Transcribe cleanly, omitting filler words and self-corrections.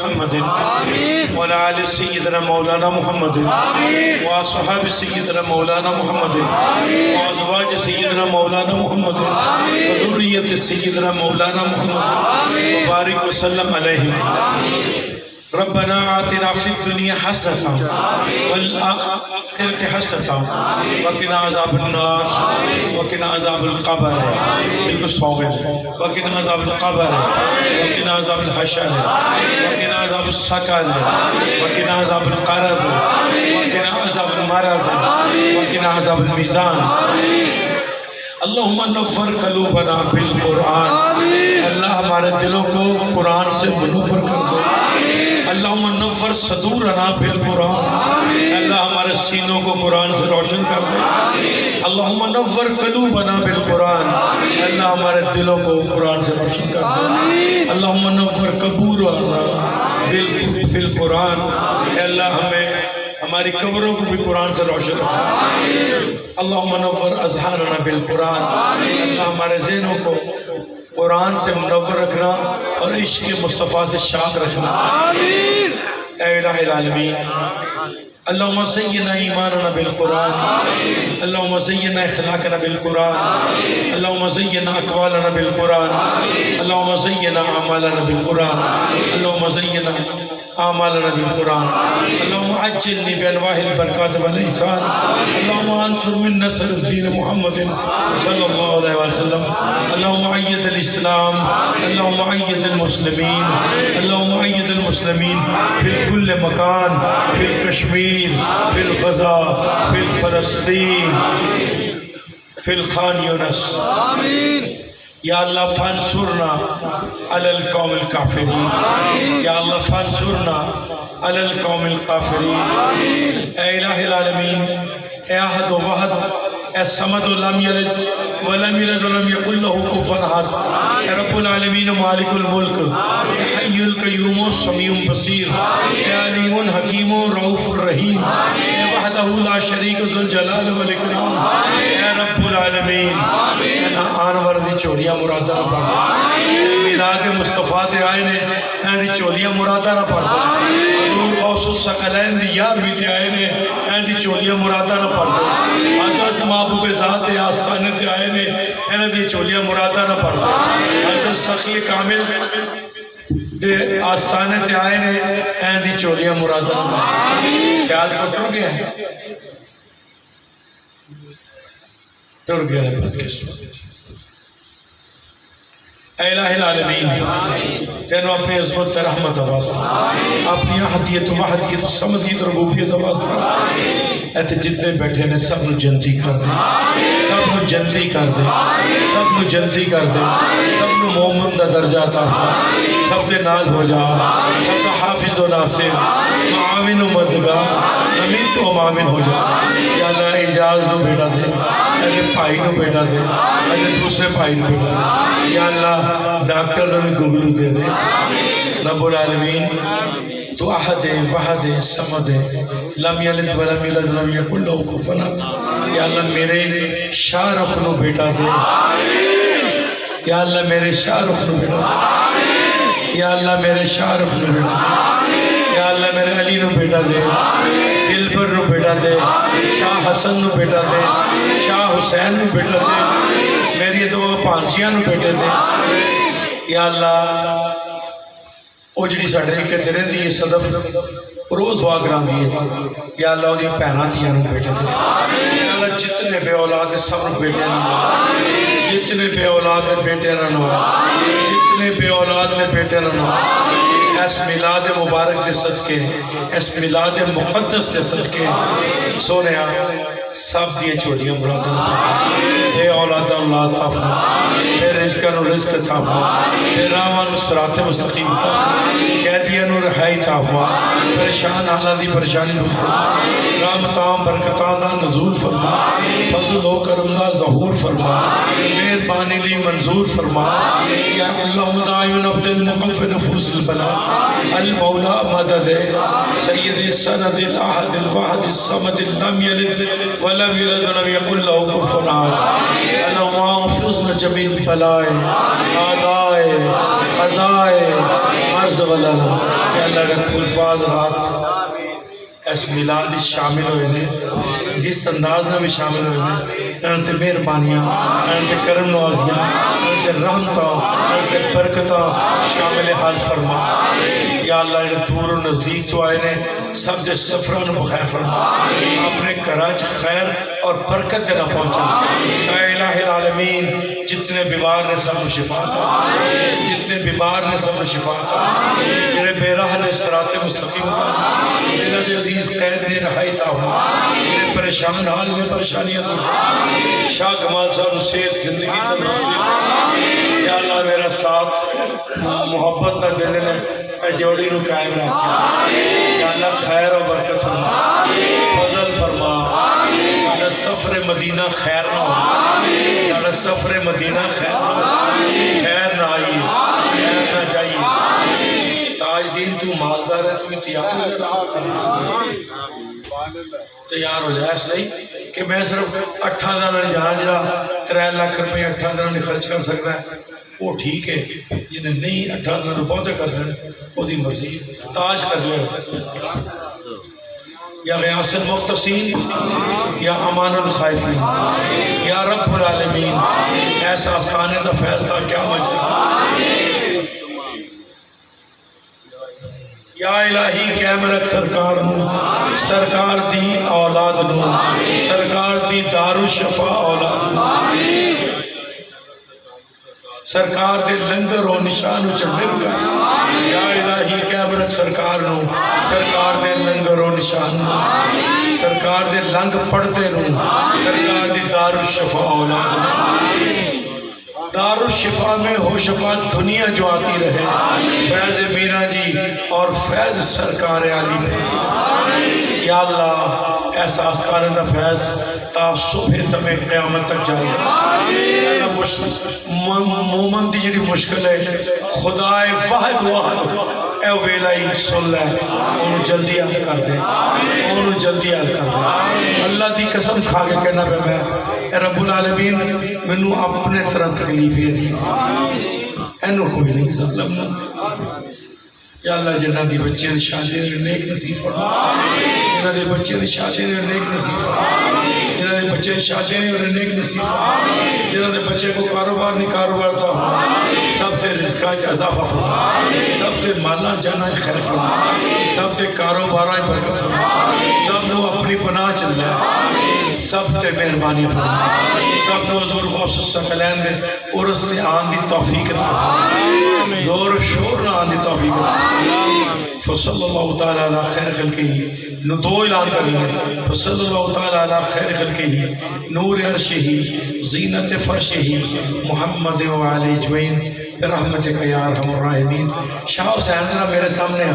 محمد وعلى آل سيدنا مولانا محمد وأصحاب سيدنا مولانا محمد وأزواج سيدنا مولانا محمد وذرية سيدنا مولانا محمد وبارك وسلم عليهم ربنا آتنا في الدنيا حسنة والآخرة حسنة وقنا عذاب النار وقنا عذاب القبر وقنا عذاب القبر وقنا عذاب الحشر وقنا عذاب السكر وقنا عذاب القرض وقنا عذاب المرض وقنا عذاب الميزان اللہم نفر قلوبنا بالقرآن اللہ ہمارے دلوں کو قرآن سے منور کر دو اللہم نفر صدورنا بالقرآن اللہ ہمارے سینوں کو قرآن سے روشن کر دو اللہم نفر قلوبنا بالقرآن اللہ ہمارے دلوں کو قرآن سے روشن کر دو اللہم نفر قبورنا بالقرآن اللہ ہمیں ہماری قبروں کو بھی قرآن سے روشن کر دو اللہم نور اذہاننا بالقرآن اللہ ہمارے ذہنوں کو قرآن سے منور رکھنا اور عشق مصطفیٰ سے شاد رکھنا اے الہ العالمین اللہم زینا ایماننا بالقرآن اللہم زینا اخلاقنا بالقرآن اللہم زینا اقوالنا بالقرآن اللہم زینا اعمالنا بالقرآن اللہم زینا اعمالنا بالقرآن اللہم عجلنی بانواع البرکات والإحسان اللہم انصر من نصر الدین محمد صلی اللہ علیہ وسلم اللہم عید الاسلام اللہم عید المسلمین اللہم عید المسلمین فی کل مکان فی کشمیر فی الغزا فی فلسطین فی الخان یونس آمین یا اللہ فانصرنا علی القوم الکافرین یا اللہ فانصرنا علی القوم الکافرین اے الہ العالمین اے احد و وحد اے صمد لم یلد ولم یلد ولم یکن لہ کفوا احد اے رب العالمین مالک الملک اے حی القیوم السمیع البصیر اے علیم حکیم رؤوف الرحیم اے وحدہ لا شریک ذو الجلال والاکرام اے رب العالمین اے آن وردی چوڑیاں مرادہ نہ پڑھ میلاد مصطفیٰ تے آئے نے این دی چوڑیاں مرادہ نہ پڑھ حضور غوث الثقلین دی یار بھی تے آئے نے این دی چوڑیاں مرادہ نہ پڑھ حضرت محبوب ذات دے آستانے تے آئے نے این دی چوڑیاں مرادہ نہ پڑھ حضرت سخی کامل دے آستانے تے آئے نے این دی چوڑیاں مرادہ نہ پڑھ خیال پٹر گیا ہے ٹر گیا ہے بات قسمت اے الہ العالمین تینوں اپنی عظمت رحمت واسطہ اپنی احدیت و وحدیت و سمدیت و ربوبیت واسطہ ایتے جتنے بیٹھے نے سب نو جنتی کر دے سب نو جنتی کر دے سب نو جنتی کر دے سب نو مومن دا درجہ عطا سب دے نال ہو جا سب دا حافظ و ناصر معاون و مددگار امین تو معاون ہو جا یا اللہ اجاز نو بیٹا دے اگر بھائی نو بیٹا دے اگر دوسرے بھائی نو بیٹا دے یا اللہ ڈاکٹر نو بھی گگلو دے دے رب العالمین تو احد وحد صمد لم یلد ولم یولد ولم یکن لہ کفوا احد یا اللہ میرے شاہ رخ نو بیٹا دے یا اللہ میرے شاہ رخ نو بیٹا دے یا اللہ میرے شاہ رخ نو بیٹا دے یا اللہ میرے علی نو بیٹا دے دلبر نو بیٹا دے شاہ حسن نو بیٹا دے شاہ حسین نو بیٹا دے میری دو پانچیاں نو بیٹے دے یا اللہ او جڑی ساڑھے کے تیرے دی صدف روز دعا کران دیئے یا اللہ وہ دی پہنا تھیاں نو بیٹے دے یا اللہ جتنے بے اولاد نے سب نو بیٹے نو جتنے بے اولاد نے بیٹے نو جتنے بے اولاد نے بیٹے نو اس میلاد مبارک دے صدقے اس میلاد مقدس دے صدقے سونے سب دیئے چھوڑیاں مرادہ اے اولاد اللہ تافا اے رزقہ نو رزق تافا اے رامان صراط مستقیم قیدیاں نو رہائی تافا پریشان اللہ دی پریشانی دور فرما رحمتان برکتان دا نزول فرما فضل و کرم دا ظہور فرما مہربانی لی منظور فرما یا اللہ مدائم عبد المقف نفوس البلا المولا مدد سید السند الاحد الواحد الصمد لم یلد ولم یلد ولم یکن لہ کفوا احد اللہم احفظنا جمیع بلائے آدائے قضائے عرض والا کہ اللہ نے خلفاء رات اس میلاد شامل ہوئے نے جس انداز میں بھی شامل ہوئے نے انتے مہربانیاں انتے کرم نوازیاں انتے رحمتاں انتے برکتاں شامل حال فرما یا اللہ نے دور و نزدیک تو آئے نے سب سے سفران بخیر فرما اپنے کراچ خیر اور برکت دینا پہنچا اے الہ العالمین جتنے بیمار نے سب کو شفا عطا جتنے بیمار نے سب کو شفا عطا میرے بے راہ نے صراط مستقیم عطا میرے دے عزیز قید نے رہائی عطا میرے پریشان حال میں پریشانیاں دور شاہ کمال صاحب صحت زندگی تندرستی یا اللہ میرا ساتھ محبت نہ دے دینے اے جوڑی نو قائم رکھیں یا اللہ خیر و برکت فرما فضل فرما ساڑھا سفر مدینہ خیر نہ ہو ساڑھا سفر مدینہ خیر نہ ہو خیر نہ آئیے خیر نہ جائیے تاج دین تو مالدار ہے تو تیار ہو جائے اس لئے کہ میں صرف 8 دن جہاں جڑا 3 لاکھ روپے 8 دن خرچ کر سکتا ہے وہ ٹھیک ہے جنہیں نہیں 8 دن بہتے کر دیں وہ دی مرضی تاج کر لے یا غیاث المختصین یا امان الخائفین یا رب العالمین ایسا آستانے دا فیض تھا کیا مجھے یا الہی قائم رکھ سرکار نو سرکار دی اولاد نو سرکار دی دار الشفا اولاد نو سرکار دے لنگر و نشان و چڑھے رکھا یا الہی قائم رکھ سرکار نو سرکار دے لنگر و نشان نو سرکار دے لنگ پڑھتے نو سرکار دی دار الشفا اولاد نو دار الشفا میں ہو شفا دنیا جو آتی رہے فیض میرا جی اور فیض سرکار علی یا اللہ ایسا آستانے دا فیض تا صبح تمہیں قیامت تک جائے مومن دی جڑی مشکل ہے خدای واحد اے ویلائی سن لے انہوں جلدی حل کر دے انہوں جلدی حل کر دے اللہ دی قسم کھا کے کہنا پہ میں اے رب العالمین منو اپنے طرح تکلیفیں دی اینو کوئی نہیں ظلم نہ یا اللہ جنہ دی بچے نے شادی نے نیک نصیب فرما جنہ دی بچے نے شادی نے نیک نصیب فرما جنہ دی بچے نے شادی نے نیک نصیب فرما جنہ دی بچے کو کاروبار نہیں کاروبار تا سب تے رزقہ اضافہ فرما سب تے مالا جانا خیر فرما سب تے کاروبارہ برکت فرما سب نو اپنی پناہ چل جائے سب تے مہربانی فرما سب نو حضور غوث الثقلین دے اور اس نے آن دی توفیق عطا زور و شور نہ آن دی توفیق عطا فصل اللہ تعالیٰ علی خیر خلقی نو دو اعلان کریں گے فصل اللہ تعالیٰ علی خیر خلقی نور عرشہی زینت فرشہی محمد و علی اجمعین برحمتک یا ارحم الراحمین شاہ حسین ذرا میرے سامنے آ